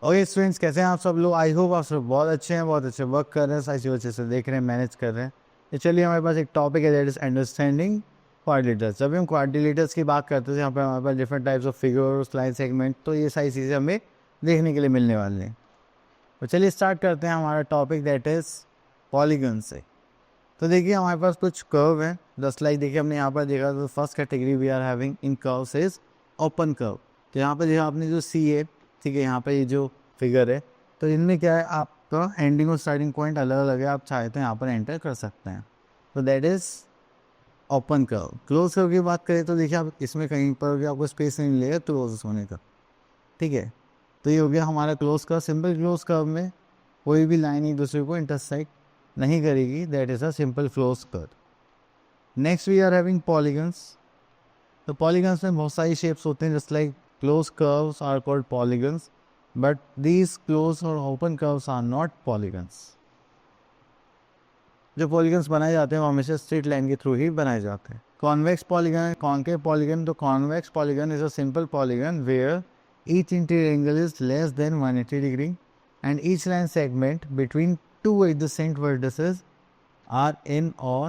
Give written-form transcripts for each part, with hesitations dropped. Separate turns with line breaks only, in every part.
Okay students, कैसे हैं आप सब लोग? आई होप आप सब बहुत अच्छे हैं, बहुत अच्छे वर्क कर रहे हैं, सारी अच्छे से देख रहे हैं, मैनेज कर रहे हैं। तो चलिए, हमारे पास एक टॉपिक है, दैट इज अंडरस्टैंडिंग क्वाड्रिलेटर्स। जब हम क्वाड्रिलेटर्स की बात करते थे, यहाँ पर हमारे पास different types of figures, line segment, तो ये सारी चीज़ें हमें देखने के लिए मिलने वाली हैं। तो चलिए स्टार्ट करते हैं हमारा टॉपिक, दैट इज पॉलीगन से। तो देखिए, हमारे पास कुछ कर्व है, जस्ट लाइक देखिए हमने यहाँ पर देखा, तो first category we are having in curves is open curve. तो यहाँ पर देखा आपने जो सी है, ठीक है, यहाँ पर ये जो फिगर है, तो इनमें क्या है, आपका एंडिंग और स्टार्टिंग पॉइंट अलग अलग है, आप चाहे तो यहाँ पर एंटर कर सकते हैं। तो that is open curve. Close curve की बात करें तो देखिए, आप इसमें कहीं पर भी आपको स्पेस नहीं मिलेगा क्लोज होने का, ठीक है। तो ये हो गया हमारा close curve. Simple close curve में कोई भी लाइन एक दूसरे को इंटरसेक्ट नहीं करेगी, that is a simple close curve. Next we are having polygons. तो पॉलीगन्स में बहुत सारी शेप्स होते हैं, just like close curves are called polygons, but these close और open curves are not polygons. जो पॉलीगन्स बनाए जाते हैं वो हमेशा स्ट्रेट लाइन के थ्रू ही बनाए जाते हैं। Convex polygon, concave polygon. तो convex polygon is a simple polygon where each interior angle is less than 180 degree and each line segment between two adjacent vertices are in or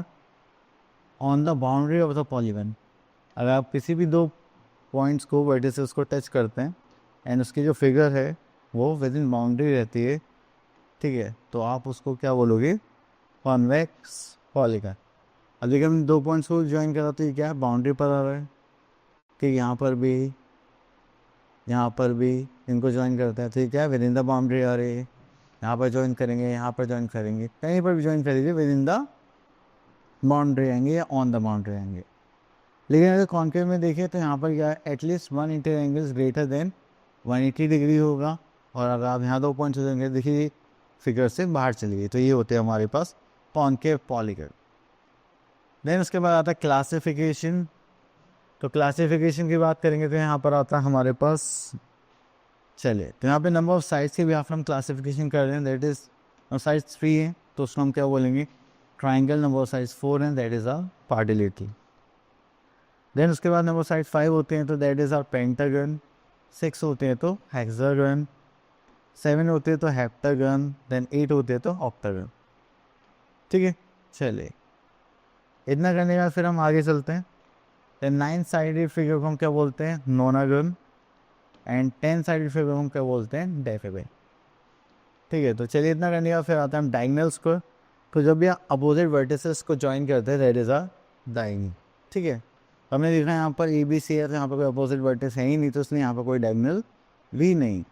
on the boundary of the polygon। अगर आप किसी भी दो points को, vertices को touch करते हैं and उसकी जो फिगर है वो विद इन बाउंड्री रहती है, ठीक है, तो आप उसको क्या बोलोगे? Convex polygon. अब देखिए, हमने दो पॉइंट्स को ज्वाइन करा तो ये क्या है, बाउंड्री पर आ रहा है, ठीक, यहाँ पर भी इनको ज्वाइन करते हैं, तो ये क्या है, विद इन द बाउंड्री आ रही है। यहाँ पर ज्वाइन करेंगे, यहाँ पर ज्वाइन करेंगे, कहीं पर भी ज्वाइन करेंगे, विद इन द बाउंड्री आएंगे या ऑन द बाउंड्री आएंगे। लेकिन अगर कॉन्केव में देखें तो यहाँ पर क्या है, at least one interior angle greater than 180 degree होगा। और अगर आप यहाँ दो पॉइंट्स हो जाएंगे, देखिए फिगर से बाहर चली गई, तो ये होते हैं हमारे पास कॉन्केव पॉलीगन। देन उसके बाद आता है क्लासिफिकेशन। तो क्लासिफिकेशन की बात करेंगे तो यहाँ पर आता है हमारे पास, चलिए, तो यहाँ पे नंबर ऑफ साइड्स के भी आप हम क्लासिफिकेशन कर रहे हैं, दैट इज साइड्स 3 हैं तो उसको हम क्या बोलेंगे, ट्राइंगल। नंबर ऑफ साइड्स 4 हैं, that is a quadrilateral. Then उसके बाद नंबर साइड 5 होते हैं तो दैट इज आर पेंटागन। 6 होते हैं तो हेक्सागन। 7 होते हैं तो हेप्टागन। देन 8 होते हैं तो ऑक्टागन, ठीक है। चलिए, इतना करने के बाद फिर हम आगे चलते हैं। देन 9 साइडेड फिगर को हम क्या बोलते हैं, नोनागन। एंड 10 साइडेड फिगर को हम क्या बोलते हैं, डेफेगन, ठीक है। तो चलिए, इतना करने के बाद फिर आते हैं हम डायगनल्स को। तो जब भी अपोजिट वर्टिसेस को ज्वाइन करते हैं, दैट इज अ डायगनल, ठीक है। हमने देखा यहाँ पर ए बी सी है, तो यहाँ पर कोई अपोजिट वर्टिस है ही नहीं, तो इसलिए यहाँ पर कोई डायगोनल भी नहीं।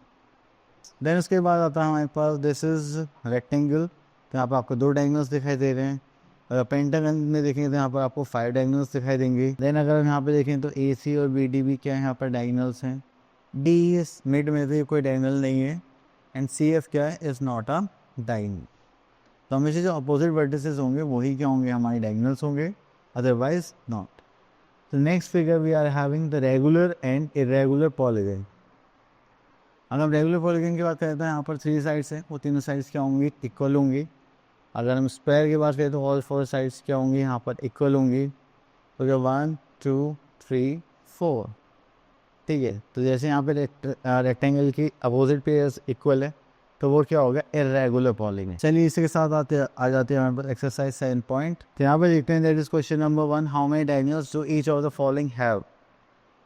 देन उसके बाद आता है हमारे पास, दिस इज रेक्टेंगल। तो यहाँ पर आपको 2 डायगोनल्स दिखाई दे रहे हैं। अगर पेंटागन में देखेंगे तो यहाँ पर आपको 5 डायगोनल्स दिखाई देंगे। देन अगर हम यहाँ पे देखें तो ए सी और बी डी भी क्या है, यहाँ पर डायगोनल्स हैं। डी एस मिड में से कोई डायगोनल नहीं है। एंड सी एफ क्या है, इज नॉट अ डायगोनल। तो हमेशा जो अपोजिट वर्टिसेस होंगे वही क्या होंगे, हमारे डायगोनल्स होंगे, अदरवाइज नॉट। तो next figure we are having the regular and irregular polygon. अगर हम रेगुलर पॉलीगन की बात करें तो यहाँ पर 3 साइड्स हैं, वो तीनों साइड्स क्या होंगी, इक्वल होंगी। अगर हम स्क्वायर की बात करें तो ऑल 4 साइड्स क्या होंगी, यहाँ पर इक्वल होंगी। तो क्या 1 2 3 4, ठीक है। तो जैसे यहाँ पे रेक्टेंगल की अपोजिट पेयर्स इक्वल है, तो वो क्या होगा, इरेगुलर पॉलीगन। चलिए, इसी के साथ आ जाते हैं हमारे पास एक्सरसाइज 7 पॉइंट। तो यहाँ पे देखते हैं, that is question number 1, how many diagonals do each of the following have.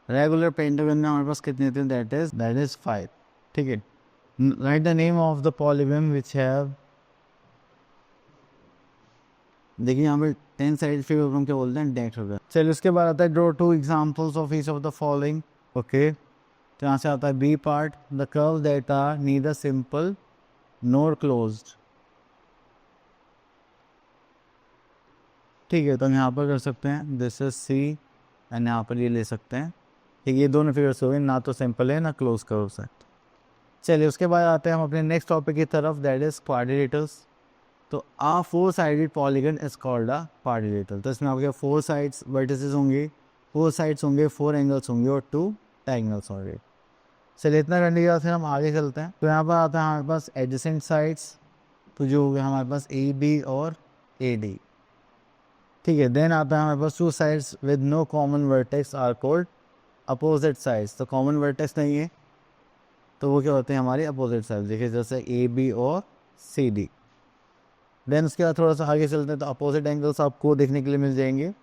Regular pentagon में हमारे पास कितने थे, दैट इज 5, ठीक है। Right the name of the polygon which have, देखिए यहाँ पे 10 साइड फिगर हम क्या बोलते हैं, डेक्टागन। चलिए, उसके बाद आता है draw 2 examples of each of the following, okay. तो यहाँ से आता है B part, the curve that are neither simple nor closed, ठीक है। तो हम यहाँ पर कर सकते हैं, दिस इज सी, एंड यहाँ पर ये ले सकते हैं, ठीक है। ये दोनों फिगर्स हो गए, ना तो सिंपल है ना क्लोज कर्व्स है। चलिए, उसके बाद आते हैं हम अपने नेक्स्ट टॉपिक की तरफ, दैट इज क्वाड्रिलेटरल्स। तो आ 4 sided polygon is called a quadrilateral. तो इसमें आपके 4 साइड्स वर्टिसेस होंगे, 4 साइड्स होंगे, 4 एंगल्स होंगे और 2 डायगोनल्स होंगे। चलिए, इतना करने के बाद फिर हम आगे चलते हैं। तो यहाँ पर आता है हमारे पास एडजेसेंट साइड्स, तो जो हो गया हमारे पास ए बी और ए डी, ठीक है। देन आता है हमारे पास two sides with no common vertex are called opposite sides. तो कॉमन वर्टेक्स नहीं है तो वो क्या होते हैं हमारे अपोजिट साइड। देखिए जैसे ए बी और सी डी। देन उसके बाद थोड़ा सा आगे चलते हैं तो अपोजिट एंगल्स आपको देखने के लिए मिल जाएंगे।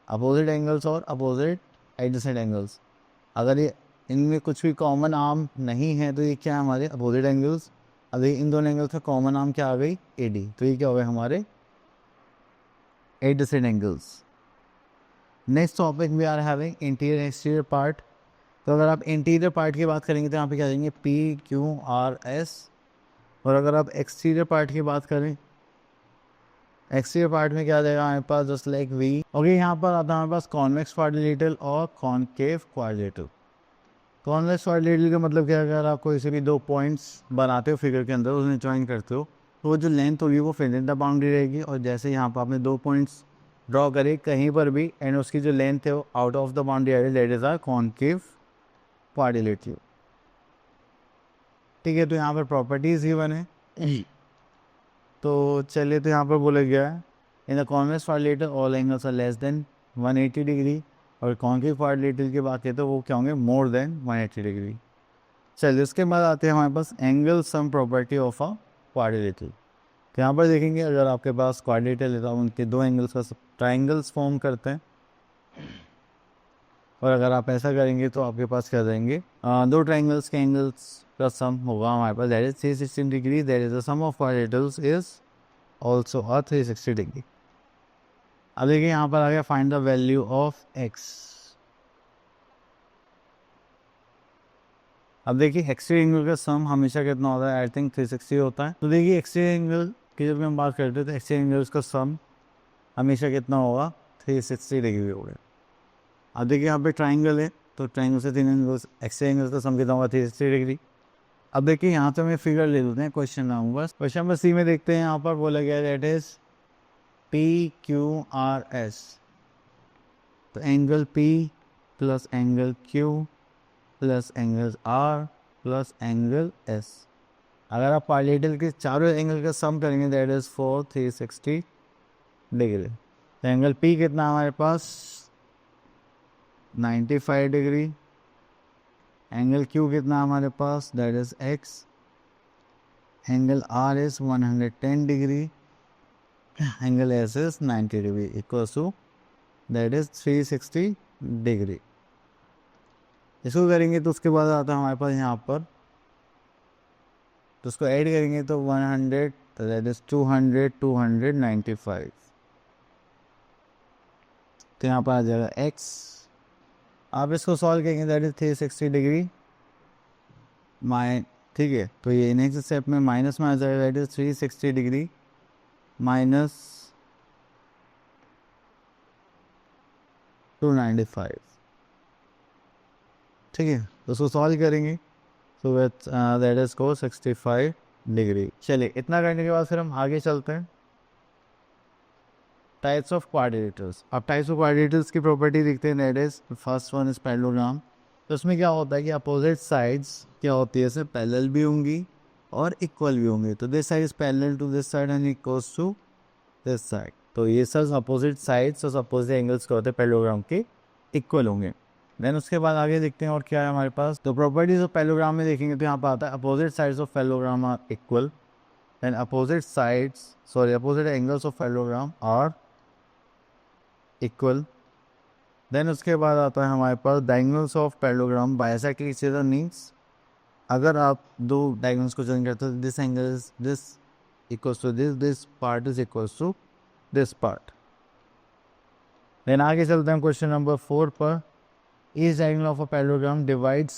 अपोजिट एंगल्स और अपोजिट एडजेसेंट एंगल्स, अगर ये इनमें कुछ भी कॉमन आर्म नहीं है तो ये क्या है हमारे अपोजिट एंगल्स। अगर इन दोनों एंगल्स का कॉमन आर्म क्या आ गई ए डी, तो ये क्या हो गए हमारे adjacent angles. Next topic we are having interior exterior part. तो अगर आप इंटीरियर पार्ट की बात करेंगे तो यहाँ पे क्या देंगे पी क्यू आर एस। और अगर आप एक्सटीरियर पार्ट की बात करें, एक्सटीरियर पार्ट में क्या देगा हमारे पास जस्ट लाइक वी। ओके, यहाँ पर आता है हमारे पास कॉन्वेक्स क्वाड्रिलेटरल और कॉनकेव क्वाड्रिलेटरल। कॉन्वेक्स क्वाड्रिलेटरल का मतलब क्या है, अगर आप कोई से भी दो पॉइंट्स बनाते हो फिगर के अंदर, उसमें ज्वाइन करते हो तो वो जो लेंथ होगी वो फिर इन द बाउंड्री रहेगी। और जैसे यहाँ पर आपने दो पॉइंट्स ड्रॉ करे कहीं पर भी एंड उसकी जो लेंथ है वो आउट ऑफ द बाउंड्री आ रही है, that is are concave quadrilateral. ठीक है, तो यहाँ पर प्रॉपर्टीज ही बने। तो चलिए, तो यहाँ पर बोला गया है in the convex quadrilateral all angles are less than 180 degree, और कॉन्केव क्वाड्रिलेटरल की बात करें तो वो क्या होंगे मोर देन 180 डिग्री। चलिए, उसके बाद आते हैं हमारे पास angle sum property of a quadrilateral. तो यहाँ पर देखेंगे अगर आपके पास क्वाड्रिलेटरल है तो उनके दो एंगल्स का ट्राइंगल्स फॉर्म करते हैं। और अगर आप ऐसा करेंगे तो आपके पास क्या जाएंगे दो ट्राइंगल्स के एंगल्स का सम होगा हमारे पास, that is 360 degree. That is the sum of quadrilaterals is also a 360 degree. अब देखिए यहाँ पर आ गया find the value of x. अब देखिए एक्सटीरियर एंगल का सम हमेशा कितना होता है, आई थिंक 360 होता है। तो देखिए एक्सटीरियर एंगल की जब हम बात करते हैं तो एक्सटीरियर एंगल्स का सम हमेशा कितना होगा 360 डिग्री होगा। अब देखिए यहाँ पे ट्राइंगल है तो ट्राइंगल से तीन एंगल्स, एक्सटीरियर एंगल्स का सम कितना होगा 360 डिग्री। अब देखिए यहाँ पे हमें फिगर ले लेते हैं question number question number C में देखते हैं। यहाँ पर बोला गया that is P Q R S. तो angle P plus angle Q plus angle R plus angle S. अगर आप क्वाड्रिलेटरल के चारों एंगल का सम करेंगे दैट इज 360 डिग्री। तो एंगल पी कितना हमारे पास 95 डिग्री, एंगल क्यू कितना हमारे पास that is x, angle R is 110 degree, angle S is 90 degree equal to that is 360 degree. इसको करेंगे तो उसके बाद आता है हमारे पास यहाँ पर, तो उसको ऐड करेंगे तो 100 तो दैट इज 200 295। तो यहाँ पर आ जाएगा x। आप इसको सॉल्व करेंगे दैट इज 360 डिग्री ठीक है। तो ये नेक्स्ट स्टेप में माइनस में आ जाएगा दैट इज 360 डिग्री माइनस 295। ठीक है, तो उसको सॉल्व करेंगे तो दैट इज को 65 डिग्री। चलिए, इतना करने के बाद फिर हम आगे चलते हैं टाइप्स ऑफ क्वाड्रिलेटरल्स। अब टाइप्स ऑफ क्वाड्रिलेटरल्स की प्रॉपर्टी देखते हैं। That is first one is parallelogram. तो उसमें क्या होता है कि अपोजिट साइड्स क्या होती है, जैसे पैरेलल भी होंगी और इक्वल भी होंगी। तो this side is parallel to this side and equals to this side. तो ये सब अपोजिट साइड्स और अपोजिट एंगल्स क्या होते हैं पैरेललोग्राम के इक्वल होंगे। देन उसके बाद आगे देखते हैं और क्या है हमारे पास। तो प्रॉपर्टीज ऑफ पैरेललोग्राम में देखेंगे तो यहाँ पर आता है opposite sides of parallelogram are equal and opposite angles of parallelogram are equal. Then उसके बाद आता है हमारे पास diagonals of parallelogram bisect each other means अगर आप दो डायगोनल्स को जॉइन करते हो this angle is this equals to this part is equals to this part. Then आगे चलते हैं क्वेश्चन नंबर 4 पर। Each diagonal of a parallelogram divides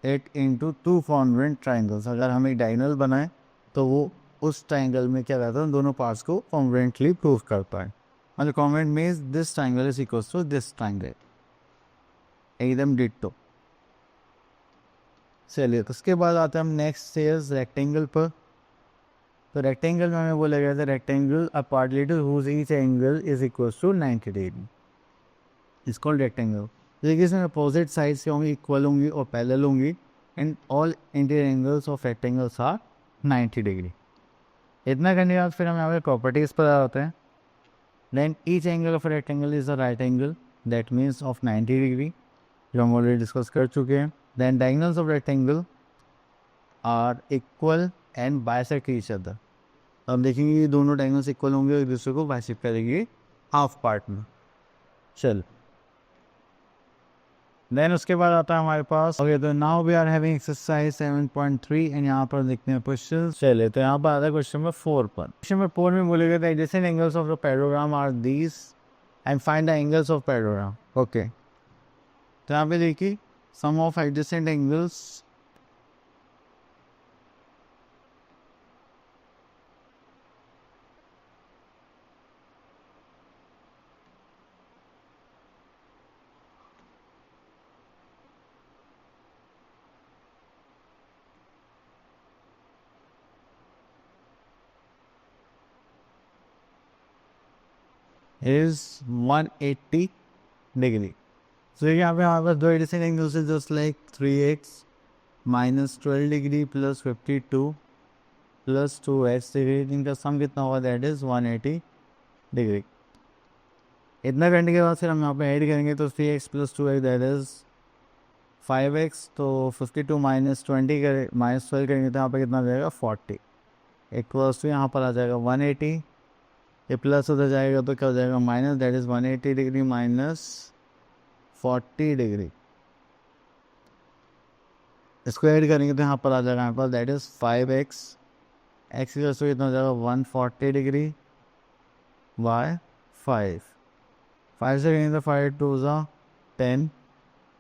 it into two congruent triangles। अगर हम एक डायगोनल बनाए तो वो उस ट्राइंगल में क्या रहता है, दोनों पार्ट्स को कॉन्ग्रुएंटली प्रूव करता है। मतलब congruent means this triangle is equal to this triangle, एकदम डिट्टो। चलिए, तो उसके बाद आते हैं हम नेक्स्ट इज रेक्टेंगल पर। तो रेक्टेंगल में हमें बोला गया था rectangle a quadrilateral whose each angle is equal to 90 degree is called rectangle. देखिए इसमें अपोजिट साइड्स क्या होंगी, इक्वल होंगी और पैरेलल होंगी and all interior angles of rectangles are 90 degree. इतना करने के बाद फिर हम यहाँ पे प्रॉपर्टीज़ पर आते हैं. Then each angle of rectangle is a right angle, that means of 90 degree, जो हम ऑलरेडी डिस्कस कर चुके हैं. Then diagonals of rectangle are equal and bisect each other. अब देखेंगे ये दोनों डायगोनल्स इक्वल होंगे और एक दूसरे को बाइसेक्ट करेंगे हाफ पार्ट में. चल देन उसके बाद आता है हमारे पास ओके. तो now we are having exercise 7.3 and यहाँ पर देखते हैं क्वेश्चन. चले तो यहाँ पर आता है क्वेश्चन नंबर 4 पर. क्वेश्चन नंबर 4 में बोलेगा the adjacent angles of the parallelogram are these and find the angles of parallelogram. Okay, तो यहाँ पे देखिए sum of adjacent angles is 180 degree. So यहाँ पे हमारे पास दो एडिसेंट एंगल्स है just like 3x minus 12 degree plus 52 plus 2x degree. इनका सम कितना होगा, दैट इज 180 डिग्री. इतना करने के बाद फिर हम यहाँ पे ऐड करेंगे तो 3x plus 2x that is 5x. तो 52 माइनस 20 करे माइनस 12 करेंगे तो यहाँ पे कितना जाएगा 40. एक प्लस तो यहाँ पर आ जाएगा 180. ये प्लस उधर जाएगा तो क्या हो जाएगा minus, that is 180 degree minus 40 degree. इसको ऐड करेंगे तो यहाँ पर आ जाएगा हमारे पास दैट इज 5x. एक्स की तो कितना हो जाएगा 140 डिग्री बाय 5. 5 से करेंगे तो 5 2 ज़ा 10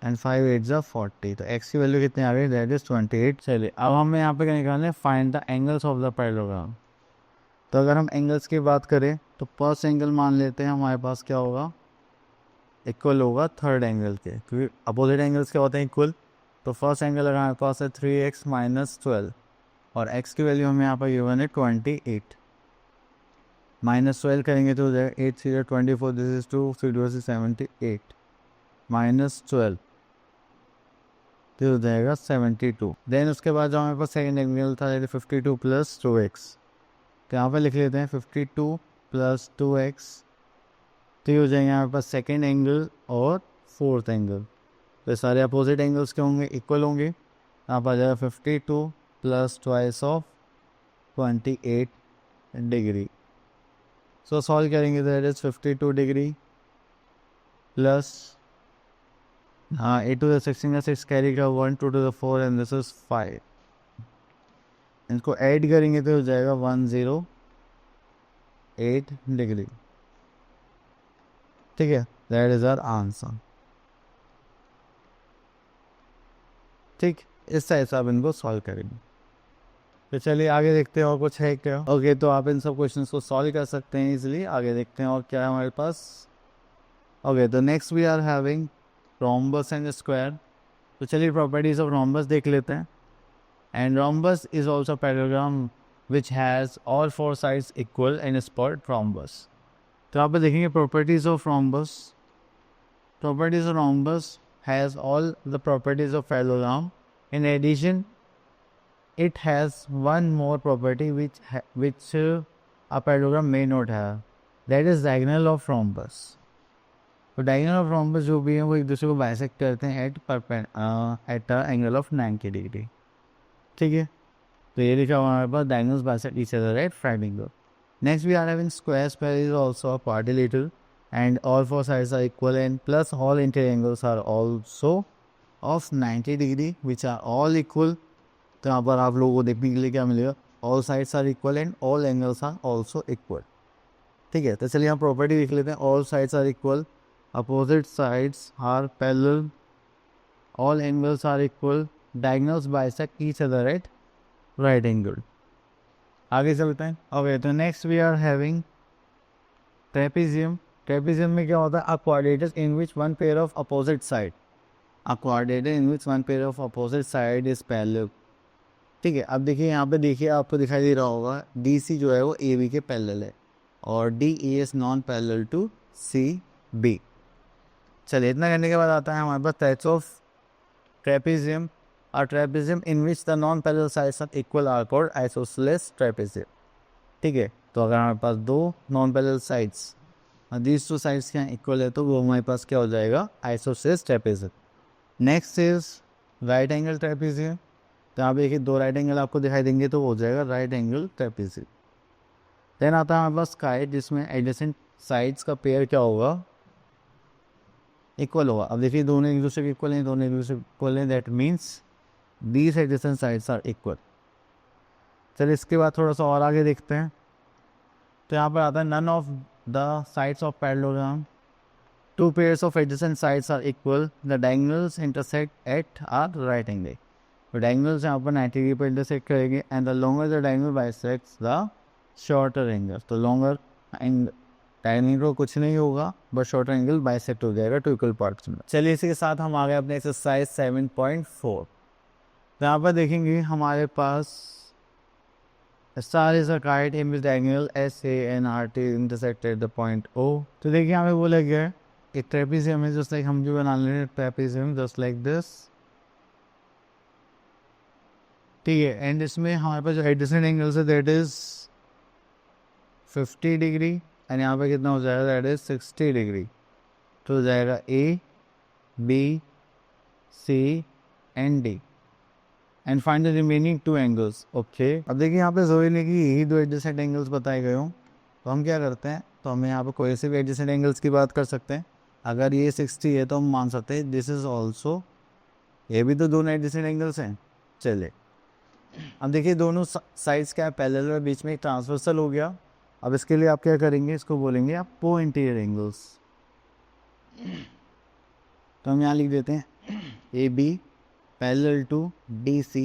एंड 5 8 ज़ा 40. तो x की वैल्यू कितनी आ गई, दैट इज 28. चलिए अब हमें यहाँ पे क्या निकालना है, find the angles of the parallelogram. तो अगर हम एंगल्स की बात करें तो फर्स्ट एंगल मान लेते हैं हमारे पास क्या होगा, इक्वल होगा थर्ड एंगल के, क्योंकि अपोजिट एंगल्स क्या होते हैं इक्वल. तो फर्स्ट एंगल अगर हमारे पास है 3x माइनस 12 और x की वैल्यू हमें यहाँ पर गिवन है 28. माइनस 12 करेंगे तो हो जाएगा 8 3 24, दिस इज 2 3 2 78 माइनस 12 तो हो जाएगा 72. देन उसके बाद जो हमारे पास सेकेंड एंगल था 52 प्लस 2x. तो यहाँ पे लिख लेते हैं 52 प्लस 2x. तो ये हो जाएंगे यहाँ पास सेकेंड एंगल और फोर्थ एंगल. तो ये सारे अपोजिट एंगल्स के होंगे, इक्वल होंगे. यहाँ पर आ जाएगा 52 plus twice of 28 degree. So solve करेंगे तो that is 52 degree plus 8 to the 16 का 6 कैरी का 1 2 to the 4 and this is 5. इनको ऐड करेंगे तो हो जाएगा 108 डिग्री. ठीक है, दैट इज आवर आंसर. ठीक, इस टाइप से आप इनको सॉल्व करेंगे. तो चलिए आगे देखते हैं और कुछ है क्या. ओके, तो आप इन सब क्वेश्चंस को सॉल्व कर सकते हैं इजीली. आगे देखते हैं और क्या है हमारे पास. ओके, तो next we are having rhombus and square. तो चलिए प्रॉपर्टीज ऑफ रोम्बस देख लेते हैं. And rhombus is also a parallelogram which has all four sides equal and is called rhombus. तो आप देखेंगे properties of rhombus. Properties of rhombus has all the properties of parallelogram. In addition, it has one more property which a parallelogram may not have. That is diagonal of rhombus. तो diagonal of rhombus जो भी है वो एक दूसरे को bisect करते हैं at a angle of 90 degree. ठीक है, तो ये लिखा हुआ हमारे पास diagonals bisect each other at right angle. Next we are having square. Square is also a quadrilateral and all four sides are equal and plus all interior angles are also of 90 degree which are all equal. तो यहाँ पर आप लोगों को देखने के लिए क्या मिलेगा, all sides are equal and all angles are also equal. ठीक है, तो चलिए हम प्रॉपर्टी देख लेते हैं. All sides are equal, opposite sides are parallel, all angles are equal, diagonals bisect each other at right angle. आगे चलते हैं. ओके, तो next we are having trapezium. Trapezium में क्या होता है, a quadrilateral in which one pair of opposite side, a quadrilateral in which one pair of opposite side is parallel. ठीक है, अब देखिए यहाँ पे देखिए आपको दिखाई दे रहा होगा डी सी जो है वो ए बी के पैरेलल है और D E is non parallel to C B. चलिए इतना करने के बाद आता है हमारे पास types of trapezium. A trapezium in which the non-parallel sides are equal are called isosceles trapezium. ठीक है। तो अगर हमारे पास दो नॉन पैरेलल साइड्स और दीज टू साइड्स क्या इक्वल है तो वो हमारे पास क्या हो जाएगा, isosceles trapezium. Next is right angle trapezium. तो यहाँ पे देखिए दो राइट एंगल आपको दिखाई देंगे तो हो जाएगा राइट एंगल ट्रेपेज़ियम। देन आता है हमारे पास काइट जिसमें एडजेसेंट साइड्स का पेयर क्या होगा, इक्वल होगा। अब देखिए दोनों एक दूसरे के इक्वल हैं, दोनों एक दूसरे के इक्वल हैं, that means these adjacent sides are equal. चलिए इसके बाद थोड़ा सा और आगे देखते हैं। तो यहाँ पर आता है none of the sides of parallelogram, two pairs of adjacent sides are equal, the diagonals intersect at are right angle. तो डायगोनल्स यहाँ पर 90 डिग्री पर इंटरसेक्ट करेंगे and the longer the diagonal bisects the shorter angle. तो longer and diagonal को कुछ नहीं होगा बट शॉर्टर एंगल बाइसेक्ट हो जाएगा टू इक्वल पार्ट्स में। चलिए इसी के साथ हम आ गए अपने एक्सरसाइज 7.4। तो यहाँ पर देखेंगे हमारे पास star is a kite in which diagonal SANRT intersected the point O। तो देखिए यहाँ पे बोला गया है एक ट्रेपेजियम है जस्ट लाइक हम जो बना रहे हैं ट्रेपेजियम जस्ट लाइक दिस, ठीक है। एंड इसमें हमारे पास जो एडजेसेंट एंगल्स है दैट इज 50 डिग्री एंड यहाँ पे कितना हो जाएगा, दैट इज 60 डिग्री। तो हो जाएगा A, B, C and D and find the remaining two angles. Okay, अब देखिए यहाँ पे ज़रूरी नहीं कि यही दो एडजेसेंट एंगल्स बताए गए हों, तो हम क्या करते हैं, तो हम यहाँ पे कोई से भी एडजेसेंट एंगल्स की बात कर सकते हैं। अगर ये 60 है तो हम मान सकते हैं दिस इज ऑल्सो, ये भी तो दोनों एडजेसेंट एंगल्स हैं। चलिए अब देखिए दोनों साइड्स क्या है, पैरेलल और बीच में एक ट्रांसवर्सल हो गया। अब इसके लिए आप क्या करेंगे, इसको बोलेंगे आप को इंटीरियर एंगल्स। तो हम यहाँ लिख देते हैं AB parallel to DC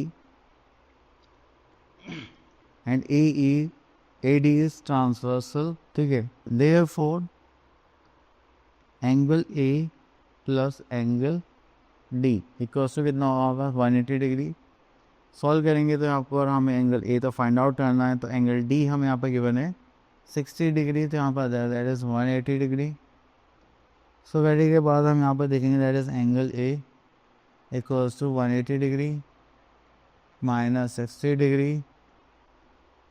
and AD is transversal, ठीक है। Therefore angle A plus angle D equal to कितना होगा, 180 डिग्री। सॉल्व करेंगे तो यहाँ पर हमें एंगल A तो फाइंड आउट करना है, तो एंगल D हमें यहाँ पर गिवन है 60 डिग्री, तो यहाँ पर that is 180 degree. So value के बाद हम यहाँ पर देखेंगे that is angle A equals to 180 degree minus 60 degree,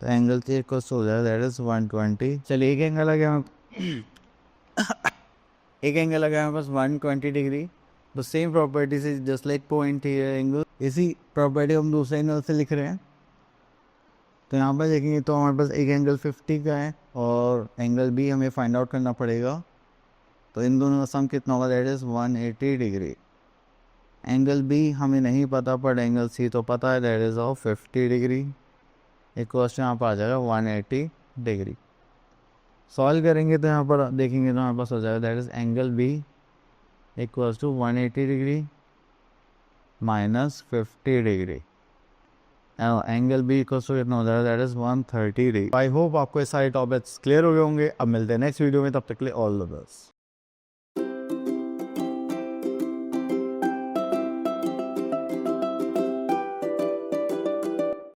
तो एंगल C इक्वल्स टू हो जाएगा दैट इज 120। चलिए एक एंगल आ गया एक एंगल आ गया हमारे पास 120 degree. The same properties is just like point angle, इसी प्रॉपर्टी हम दूसरे एंगल से लिख रहे हैं। तो यहाँ पर देखेंगे तो हमारे पास एक एंगल 50 का है और एंगल B हमें फाइंड आउट करना पड़ेगा। तो इन दोनों का सम कितना होगा, that is 180 degree. Angle B हमें नहीं पता पर एंगल C तो पता है, दैट इज ऑफ 50 डिग्री। एक क्वेश्चन यहाँ पर आ जाएगा 180 डिग्री। सॉल्व करेंगे तो यहाँ पर देखेंगे तो हमारे पास हो जाएगा that is angle B equals to 180 degree minus 50 degree. Angle B equals to कितना हो जाएगा, that is 130 degree. I hope आपको ये सारे टॉपिक्स क्लियर हो गए होंगे। अब मिलते हैं नेक्स्ट वीडियो में, तब तक के लिए ऑल द बेस्ट।